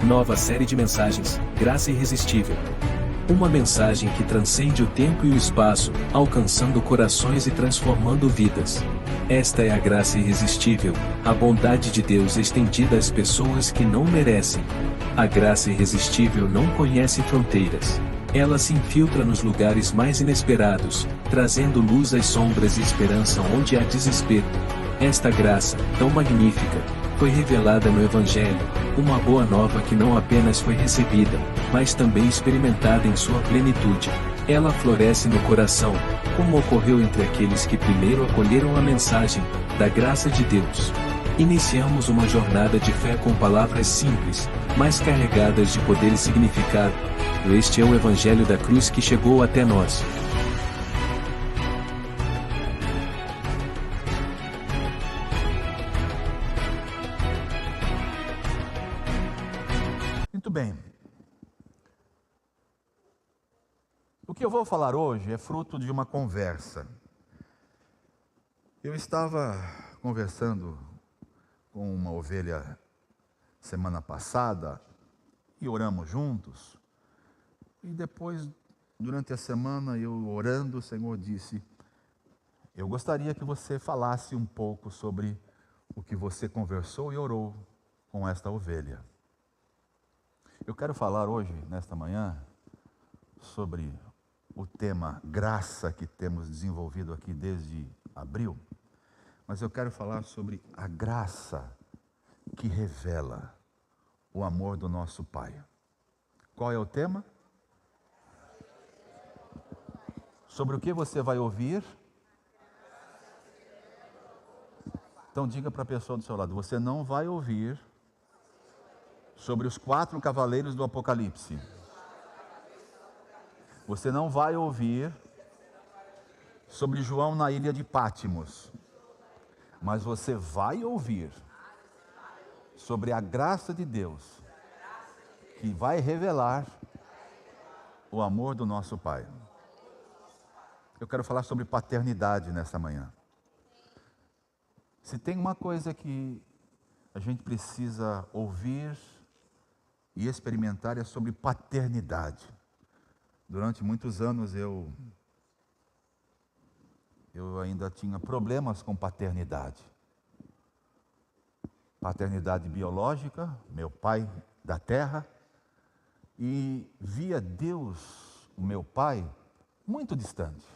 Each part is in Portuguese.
Nova série de mensagens, Graça Irresistível. Uma mensagem que transcende o tempo e o espaço, alcançando corações e transformando vidas. Esta é a graça irresistível, a bondade de Deus estendida às pessoas que não merecem. A graça irresistível não conhece fronteiras. Ela se infiltra nos lugares mais inesperados, trazendo luz às sombras e esperança onde há desespero. Esta graça, tão magnífica, foi revelada no Evangelho, uma boa nova que não apenas foi recebida, mas também experimentada em sua plenitude. Ela floresce no coração, como ocorreu entre aqueles que primeiro acolheram a mensagem da graça de Deus. Iniciamos uma jornada de fé com palavras simples, mas carregadas de poder e significado. Este é o Evangelho da Cruz que chegou até nós. Muito bem. O que eu vou falar hoje é fruto de uma conversa. Eu estava conversando com uma ovelha semana passada e oramos juntos. E depois, durante a semana, eu orando, o Senhor disse: eu gostaria que você falasse um pouco sobre o que você conversou e orou com esta ovelha. Eu quero falar hoje, nesta manhã, sobre o tema graça que temos desenvolvido aqui desde abril, mas eu quero falar sobre a graça que revela o amor do nosso Pai. Qual é o tema? Sobre o que você vai ouvir? Então diga para a pessoa do seu lado: você não vai ouvir sobre os 4 cavaleiros do Apocalipse. Você não vai ouvir sobre João na ilha de Pátimos. Mas você vai ouvir sobre a graça de Deus, que vai revelar o amor do nosso Pai. Eu quero falar sobre paternidade nessa manhã. Se tem uma coisa que a gente precisa ouvir e experimentar, é sobre paternidade. Durante muitos anos eu ainda tinha problemas com paternidade. Paternidade biológica, meu pai da terra, e via Deus, o meu pai, muito distante.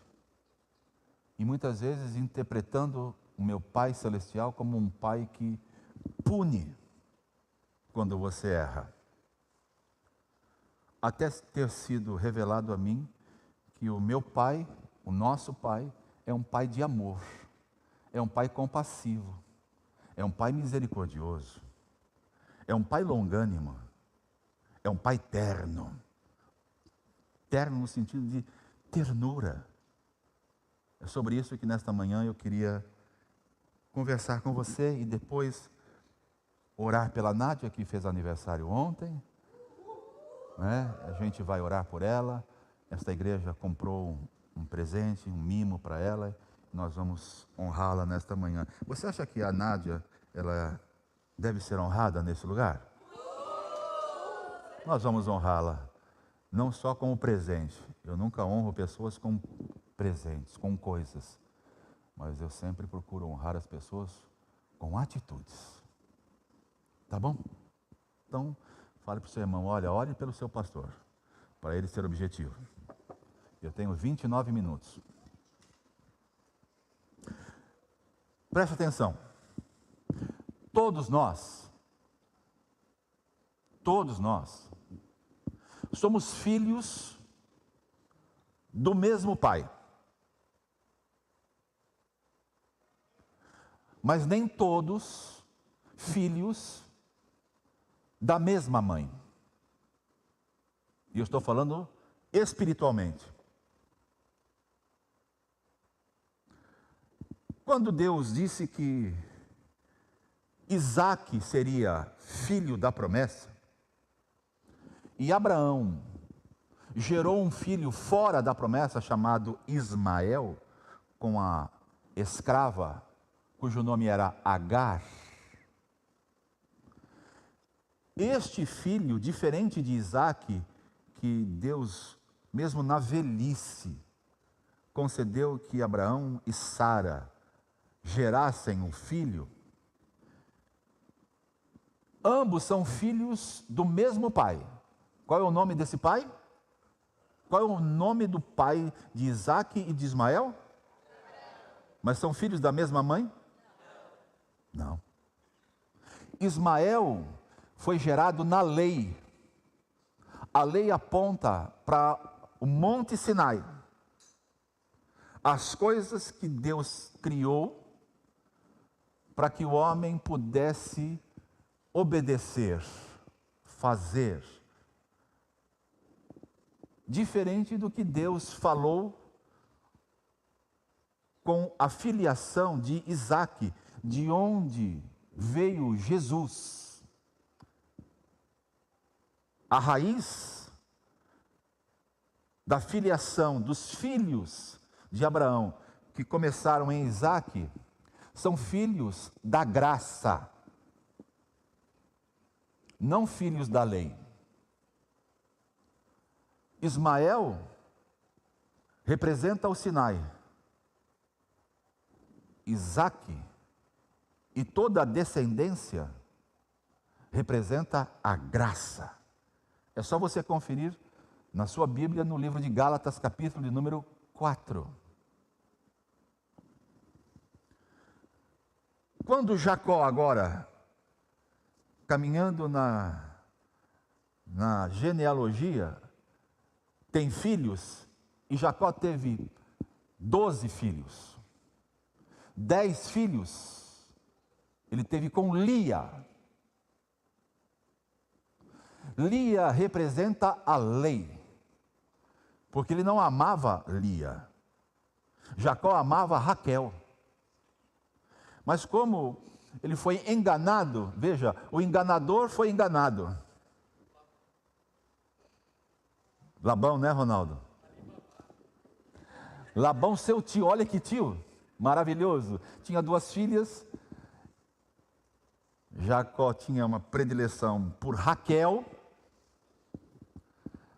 E muitas vezes interpretando o meu pai celestial como um pai que pune quando você erra. Até ter sido revelado a mim que o meu pai, o nosso pai, é um pai de amor, é um pai compassivo, é um pai misericordioso, é um pai longânimo, é um pai terno. Terno no sentido de ternura. É sobre isso que nesta manhã eu queria conversar com você e depois orar pela Nádia, que fez aniversário ontem. A gente vai orar por ela. Esta igreja comprou um presente, um mimo para ela. Nós vamos honrá-la nesta manhã. Você acha que a Nádia, ela deve ser honrada nesse lugar? Nós vamos honrá-la, não só com o presente. Eu nunca honro pessoas com presentes, com coisas. Mas eu sempre procuro honrar as pessoas com atitudes. Tá bom? Então, fale para o seu irmão: olha, ore pelo seu pastor, para ele ser objetivo. Eu tenho 29 minutos. Preste atenção. Todos nós somos filhos do mesmo pai. Mas nem todos filhos da mesma mãe. E eu estou falando espiritualmente. Quando Deus disse que Isaque seria filho da promessa, e Abraão gerou um filho fora da promessa chamado Ismael, com a escrava cujo nome era Agar, Este filho, diferente de Isaque, que Deus, mesmo na velhice, concedeu que Abraão e Sara gerassem um filho, ambos são filhos do mesmo pai. Qual é o nome desse pai? Qual é o nome do pai de Isaque e de Ismael? Mas são filhos da mesma mãe? Não. Ismael foi gerado na lei. A lei aponta para o Monte Sinai. As coisas que Deus criou para que o homem pudesse obedecer, fazer. Diferente do que Deus falou com a filiação de Isaque, de onde veio Jesus. A raiz da filiação dos filhos de Abraão, que começaram em Isaque, são filhos da graça, não filhos da lei. Ismael representa o Sinai. Isaque e toda a descendência representa a graça. É só você conferir na sua Bíblia, no livro de Gálatas, capítulo de número 4. Quando Jacó agora, caminhando na genealogia, tem filhos, e Jacó teve 12 filhos. 10 filhos ele teve com Lia. Lia representa a lei, porque ele não amava Lia. Jacó amava Raquel. Mas como ele foi enganado, veja, o enganador foi enganado. Labão, né, Ronaldo? Labão, seu tio, olha que tio, maravilhoso. Tinha 2 filhas. Jacó tinha uma predileção por Raquel.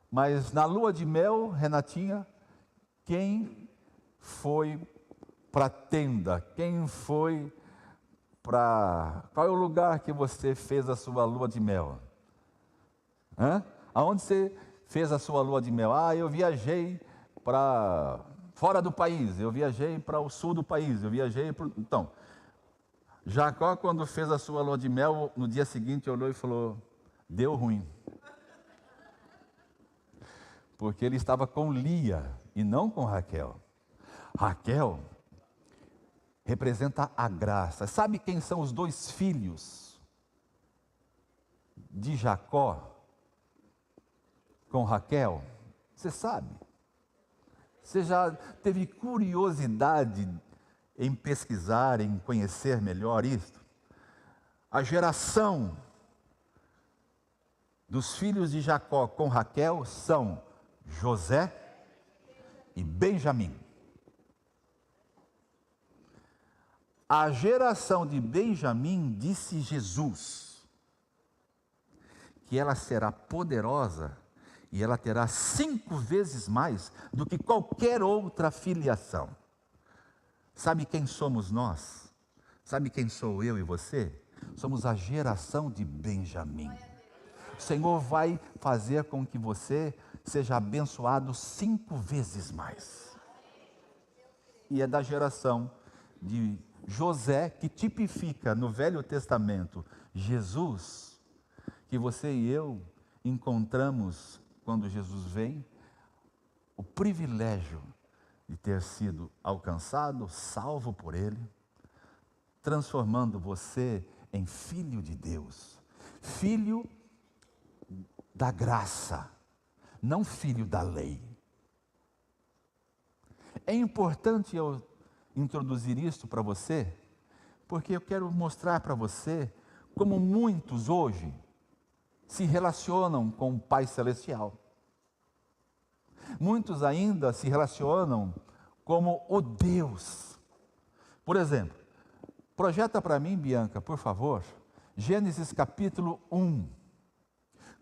Mas na lua de mel, Renatinha, quem foi para a tenda? Quem foi para... Qual é o lugar que você fez a sua lua de mel? Aonde você fez a sua lua de mel? Eu viajei para fora do país, eu viajei para o sul do país, eu viajei para... Então, Jacó, quando fez a sua lua de mel, no dia seguinte olhou e falou, deu ruim. Porque ele estava com Lia e não com Raquel. Raquel representa a graça. Sabe quem são os 2 filhos de Jacó com Raquel? Você sabe. Você já teve curiosidade em pesquisar, em conhecer melhor isto? A geração dos filhos de Jacó com Raquel são José e Benjamim. A geração de Benjamim, disse Jesus, que ela será poderosa e ela terá 5 vezes mais do que qualquer outra filiação. Sabe quem somos nós? Sabe quem sou eu e você? Somos a geração de Benjamim. O Senhor vai fazer com que você seja abençoado 5 vezes mais. E é da geração de José, que tipifica no Velho Testamento Jesus, que você e eu encontramos, quando Jesus vem, o privilégio de ter sido alcançado, salvo por Ele, transformando você em filho de Deus, filho da graça, não filho da lei. É importante eu introduzir isto para você, porque eu quero mostrar para você como muitos hoje se relacionam com o Pai Celestial. Muitos ainda se relacionam como o Deus. Por exemplo, projeta para mim, Bianca, por favor, Gênesis capítulo 1.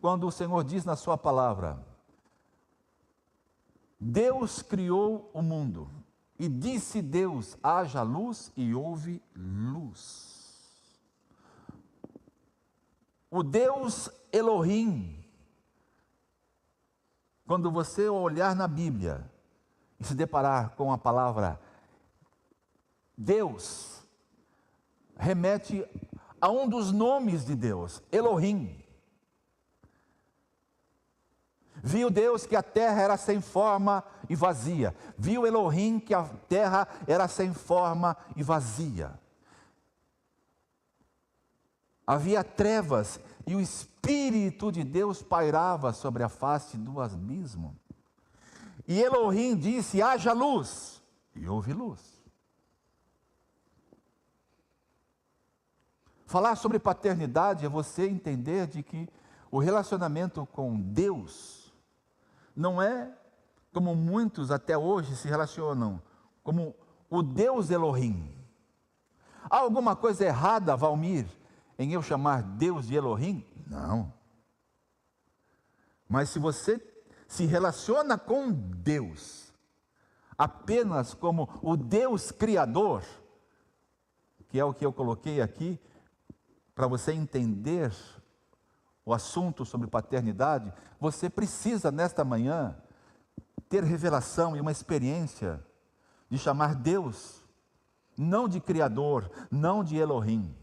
quando o Senhor diz na sua palavra: Deus criou o mundo, e disse Deus: haja luz, e houve luz. O Deus Elohim, quando você olhar na Bíblia e se deparar com a palavra Deus, remete a um dos nomes de Deus, Elohim. Viu Deus que a terra era sem forma e vazia. Viu Elohim que a terra era sem forma e vazia. Havia trevas e o Espírito de Deus pairava sobre a face do abismo. E Elohim disse: haja luz, e houve luz. Falar sobre paternidade é você entender de que o relacionamento com Deus não é como muitos até hoje se relacionam, como o Deus Elohim. Há alguma coisa errada, Valmir, em eu chamar Deus de Elohim? Não. Mas se você se relaciona com Deus apenas como o Deus Criador, que é o que eu coloquei aqui, para você entender o assunto sobre paternidade, você precisa nesta manhã ter revelação e uma experiência de chamar Deus, não de Criador, não de Elohim.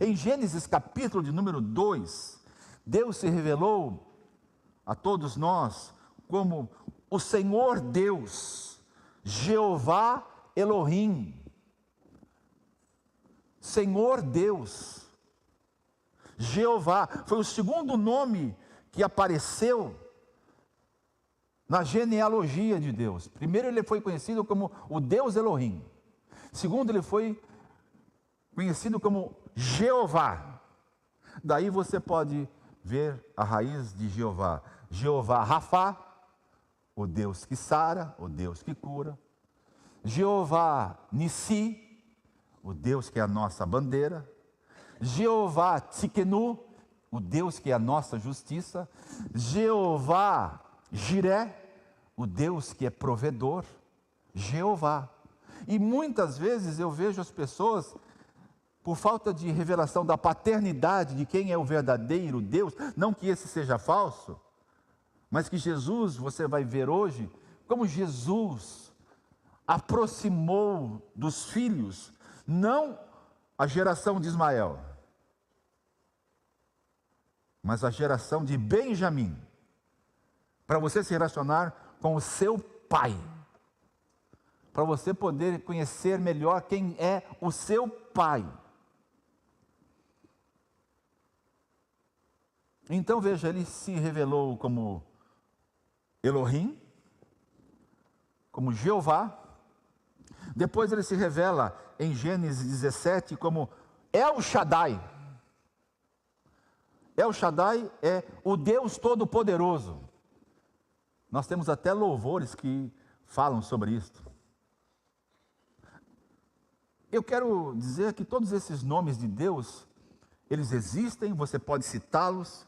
Em Gênesis capítulo de número 2, Deus se revelou a todos nós como o Senhor Deus, Jeová Elohim. Senhor Deus. Jeová foi o segundo nome que apareceu na genealogia de Deus. Primeiro, ele foi conhecido como o Deus Elohim. Segundo, ele foi conhecido como Jeová. Daí você pode ver a raiz de Jeová. Jeová Rafá, o Deus que sara, o Deus que cura. Jeová Nissi, o Deus que é a nossa bandeira. Jeová Tzikenu, o Deus que é a nossa justiça. Jeová Jiré, o Deus que é provedor. Jeová. E muitas vezes eu vejo as pessoas, por falta de revelação da paternidade de quem é o verdadeiro Deus, não que esse seja falso, mas que Jesus, você vai ver hoje, como Jesus aproximou dos filhos, não a geração de Ismael, mas a geração de Benjamim, para você se relacionar com o seu pai, para você poder conhecer melhor quem é o seu pai. Então veja, ele se revelou como Elohim, como Jeová. Depois ele se revela em Gênesis 17 como El Shaddai. El Shaddai é o Deus Todo-Poderoso. Nós temos até louvores que falam sobre isso. Eu quero dizer que todos esses nomes de Deus, eles existem, você pode citá-los,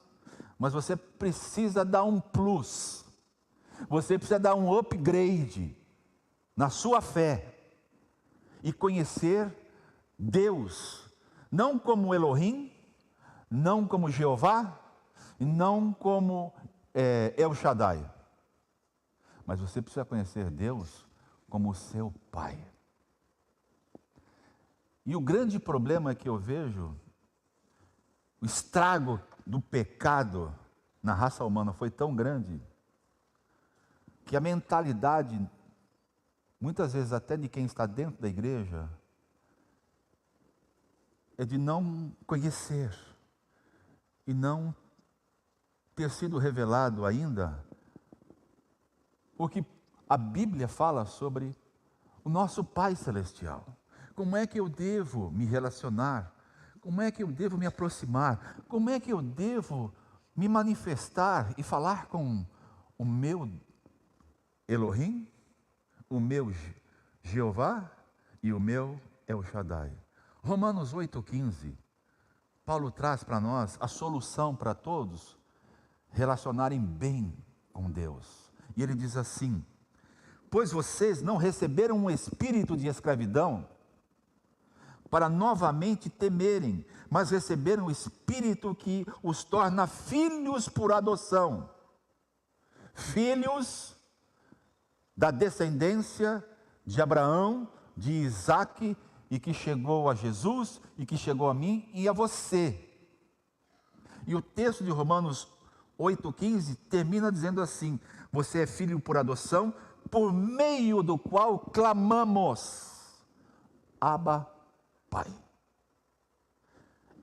mas você precisa dar um plus. Você precisa dar um upgrade na sua fé e conhecer Deus, não como Elohim, não como Jeová, não como El Shaddai, mas você precisa conhecer Deus como o seu Pai. E o grande problema que eu vejo, o estrago do pecado na raça humana foi tão grande, que a mentalidade, muitas vezes até de quem está dentro da igreja, é de não conhecer e não ter sido revelado ainda o que a Bíblia fala sobre o nosso Pai Celestial. Como é que eu devo me relacionar? Como é que eu devo me aproximar? Como é que eu devo me manifestar e falar com o meu Elohim, o meu Jeová e o meu El Shaddai? Romanos 8,15, Paulo traz para nós a solução para todos relacionarem bem com Deus. E ele diz assim: pois vocês não receberam um espírito de escravidão para novamente temerem, mas receberam o espírito que os torna filhos por adoção. Filhos da descendência de Abraão, de Isaque, e que chegou a Jesus, e que chegou a mim e a você. E o texto de Romanos 8,15 termina dizendo assim: você é filho por adoção, por meio do qual clamamos, Abba, Pai.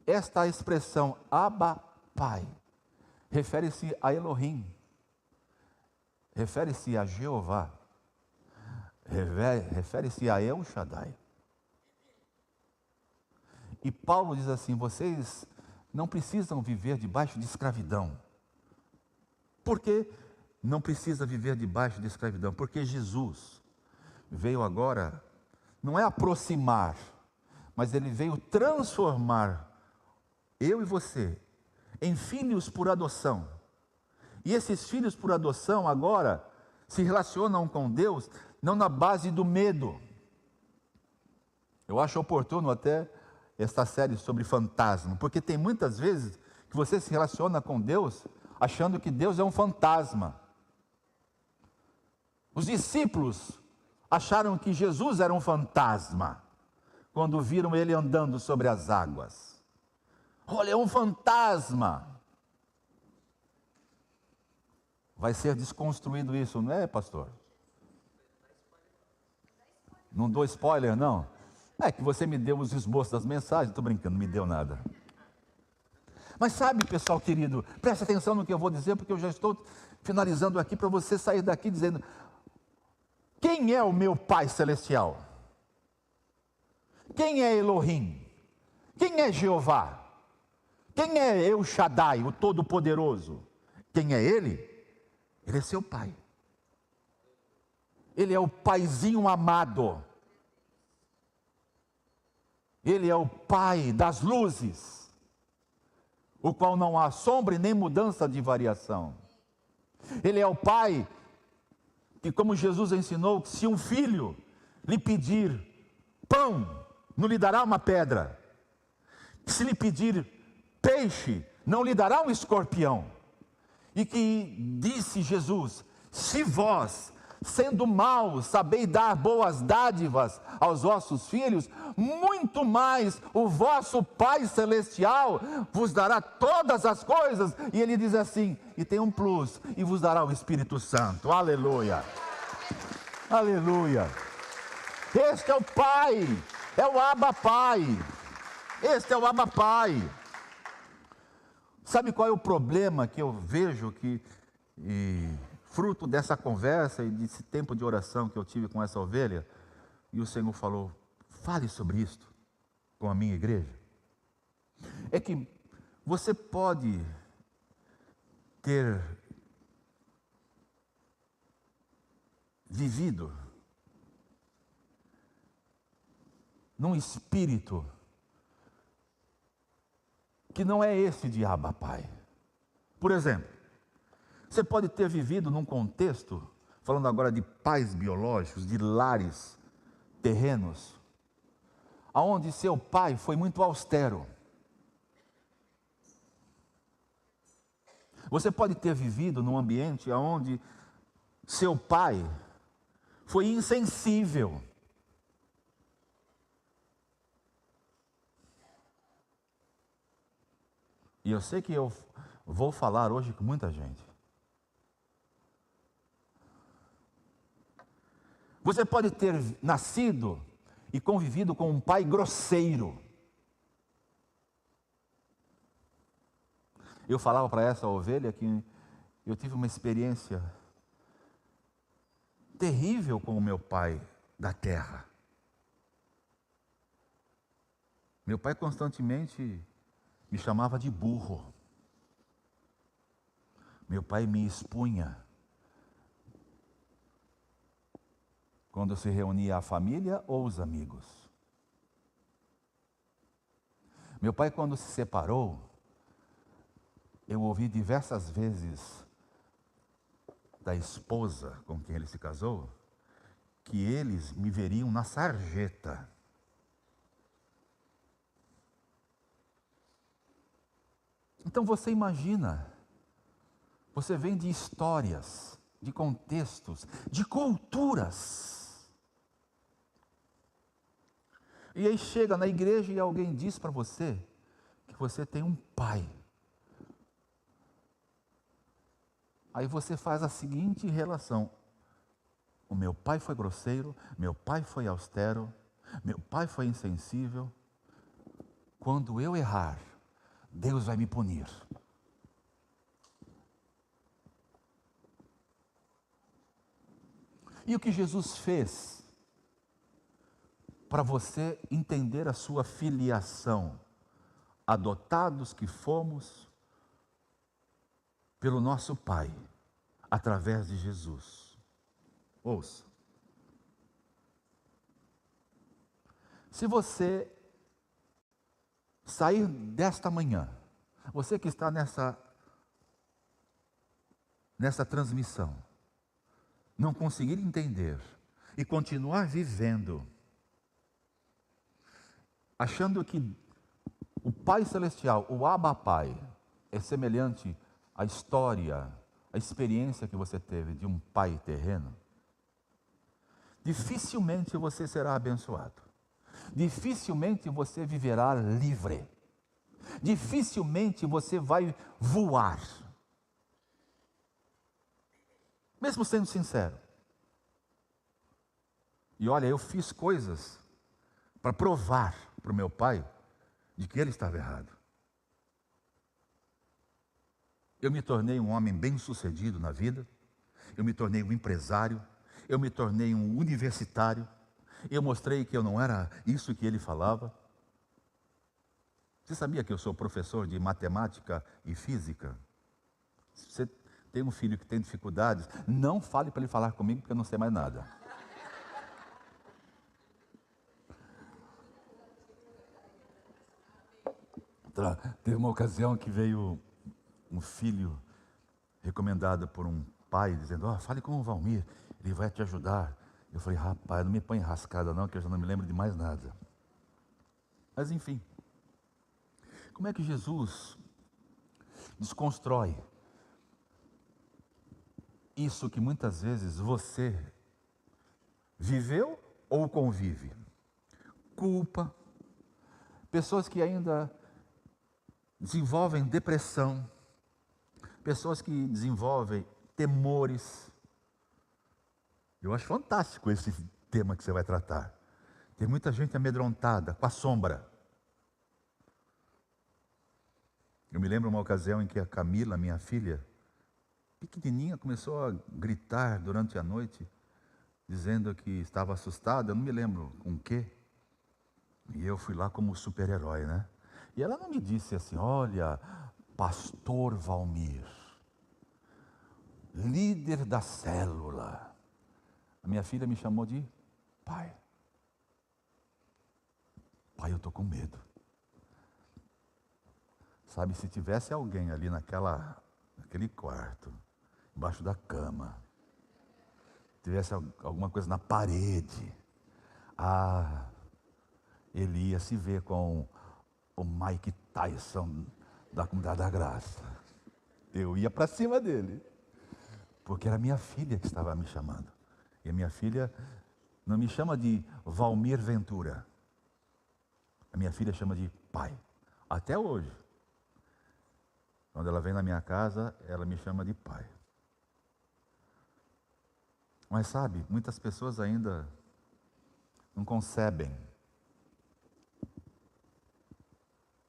Esta expressão, Abba, Pai, refere-se a Elohim, refere-se a Jeová, refere-se a El Shaddai. E Paulo diz assim: vocês não precisam viver debaixo de escravidão. Por que não precisa viver debaixo de escravidão? Porque Jesus veio agora, não é aproximar, mas ele veio transformar eu e você em filhos por adoção. E esses filhos por adoção agora se relacionam com Deus não na base do medo. Eu acho oportuno até esta série sobre fantasma, porque tem muitas vezes que você se relaciona com Deus achando que Deus é um fantasma. Os discípulos acharam que Jesus era um fantasma quando viram ele andando sobre as águas. Olha, é um fantasma. Vai ser desconstruído isso, não é, pastor? Não dou spoiler, não? É que você me deu os esboços das mensagens, estou brincando, não me deu nada. Mas sabe, pessoal querido, preste atenção no que eu vou dizer, porque eu já estou finalizando aqui para você sair daqui dizendo: quem é o meu Pai Celestial? Quem é Elohim? Quem é Jeová? Quem é El Shaddai, o Todo-Poderoso? Quem é Ele? Ele é seu Pai. Ele é o Paizinho amado. Ele é o Pai das luzes, o qual não há sombra e nem mudança de variação. Ele é o Pai que, como Jesus ensinou, que se um filho lhe pedir pão, não lhe dará uma pedra. Se lhe pedir peixe, não lhe dará um escorpião. E que disse Jesus: se vós, sendo maus, sabeis dar boas dádivas aos vossos filhos, muito mais o vosso Pai Celestial vos dará todas as coisas. E ele diz assim, e tem um plus, e vos dará o Espírito Santo. Aleluia, aleluia. Este é o Pai, é o Abba Pai. Este é o Abba Pai. Sabe qual é o problema que eu vejo fruto dessa conversa e desse tempo de oração que eu tive com essa ovelha? E o Senhor falou: fale sobre isto com a minha igreja. É que você pode ter vivido num espírito que não é esse de Abba Pai. Por exemplo, você pode ter vivido num contexto, falando agora de pais biológicos, de lares terrenos, aonde seu pai foi muito austero. Você pode ter vivido num ambiente onde seu pai foi insensível. E eu sei que eu vou falar hoje com muita gente. Você pode ter nascido e convivido com um pai grosseiro. Eu falava para essa ovelha que eu tive uma experiência terrível com o meu pai da terra. Meu pai constantemente me chamava de burro. Meu pai me expunha quando se reunia a família ou os amigos. Meu pai, quando se separou, Eu ouvi diversas vezes da esposa com quem ele se casou, que eles me veriam na sarjeta. Então você imagina, você vem de histórias, de contextos, de culturas. E aí chega na igreja e alguém diz para você que você tem um pai. Aí você faz a seguinte relação: o meu pai foi grosseiro, meu pai foi austero, meu pai foi insensível. Quando eu errar, Deus vai me punir. E o que Jesus fez para você entender a sua filiação, adotados que fomos pelo nosso Pai, através de Jesus. Ouça. Se você sair desta manhã, você que está nessa transmissão, não conseguir entender e continuar vivendo, achando que o Pai Celestial, o Abba Pai, é semelhante à história, à experiência que você teve de um pai terreno, dificilmente você será abençoado. Dificilmente você viverá livre. Dificilmente você vai voar. Mesmo sendo sincero. E olha, eu fiz coisas para provar para o meu pai de que ele estava errado. Eu me tornei um homem bem-sucedido na vida. Eu me tornei um empresário. Eu me tornei um universitário. Eu mostrei que eu não era isso que ele falava. Você sabia que eu sou professor de matemática e física? Se você tem um filho que tem dificuldades, não fale para ele falar comigo, porque eu não sei mais nada. Teve uma ocasião que veio um filho recomendado por um pai, dizendo: fale com o Valmir, ele vai te ajudar. Eu falei: rapaz, não me põe enrascada não, que eu já não me lembro de mais nada. Mas enfim, como é que Jesus desconstrói isso que muitas vezes você viveu ou convive? Culpa, pessoas que ainda desenvolvem depressão, pessoas que desenvolvem temores. Eu acho fantástico esse tema que você vai tratar. Tem muita gente amedrontada com a sombra. Eu me lembro uma ocasião em que a Camila, minha filha, pequenininha, começou a gritar durante a noite, dizendo que estava assustada. Eu não me lembro com o quê. E eu fui lá como super-herói, né? E ela não me disse assim: olha, pastor Valmir, líder da célula. A minha filha me chamou de pai. Pai, eu estou com medo. Sabe, se tivesse alguém ali naquele quarto, embaixo da cama, tivesse alguma coisa na parede, ele ia se ver com o Mike Tyson da Comunidade da Graça. Eu ia para cima dele, porque era minha filha que estava me chamando. E a minha filha não me chama de Valmir Ventura. A minha filha chama de pai. Até hoje. Quando ela vem na minha casa, ela me chama de pai. Mas sabe, muitas pessoas ainda não concebem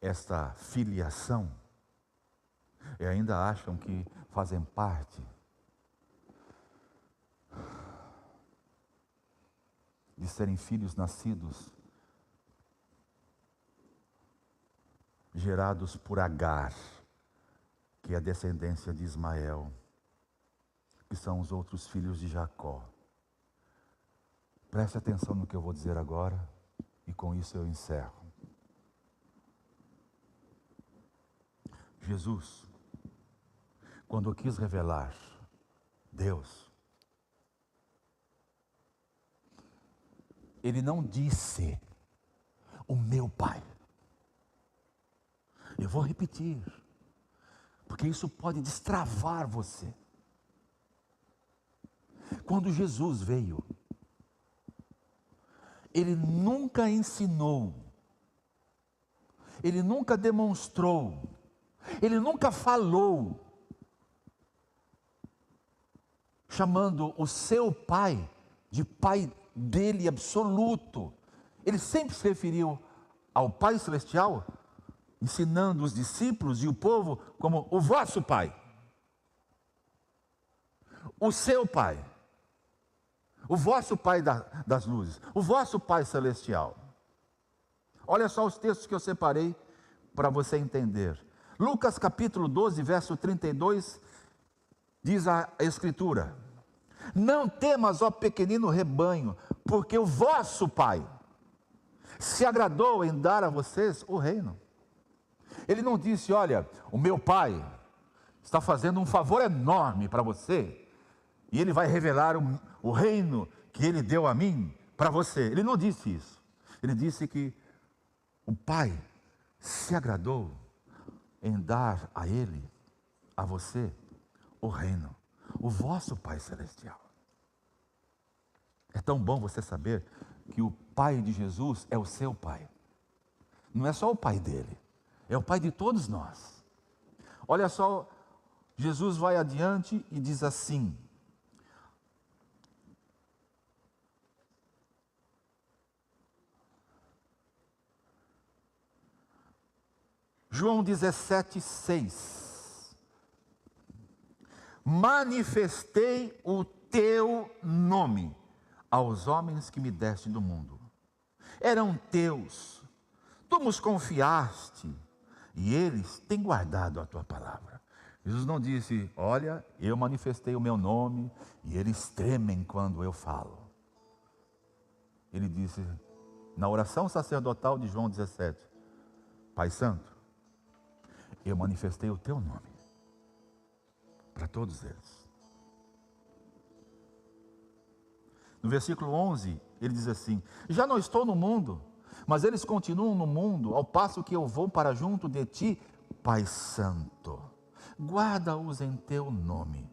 esta filiação e ainda acham que fazem parte de serem filhos nascidos, gerados por Agar, que é a descendência de Ismael, que são os outros filhos de Jacó. Preste atenção no que eu vou dizer agora, e com isso eu encerro. Jesus quando quis revelar Deus, Ele não disse o meu Pai. Eu vou repetir, porque isso pode destravar você. Quando Jesus veio, Ele nunca ensinou, Ele nunca demonstrou, Ele nunca falou, chamando o seu Pai de Pai dele absoluto. Ele sempre se referiu ao Pai Celestial, ensinando os discípulos e o povo como o vosso Pai, o seu Pai, o vosso Pai das luzes, o vosso Pai Celestial. Olha só os textos que eu separei para você entender. Lucas capítulo 12, verso 32, diz a Escritura: não temas, ó pequenino rebanho, porque o vosso Pai se agradou em dar a vocês o reino. Ele não disse, olha, o meu Pai está fazendo um favor enorme para você, e Ele vai revelar o reino que Ele deu a mim para você. Ele não disse isso. Ele disse que o Pai se agradou em dar a Ele, a você, o reino, o vosso Pai Celestial. É tão bom você saber que o Pai de Jesus é o seu Pai. Não é só o Pai dele, é o Pai de todos nós. Olha só, Jesus vai adiante e diz assim: João 17:6. Manifestei o teu nome aos homens que me deste do mundo. Eram teus, tu nos confiaste, e eles têm guardado a tua palavra. Jesus não disse, olha, eu manifestei o meu nome, e eles tremem quando eu falo. Ele disse, na oração sacerdotal de João 17, Pai Santo, eu manifestei o teu nome para todos eles. No versículo 11, ele diz assim: já não estou no mundo, mas eles continuam no mundo, ao passo que eu vou para junto de ti, Pai Santo. Guarda-os em teu nome,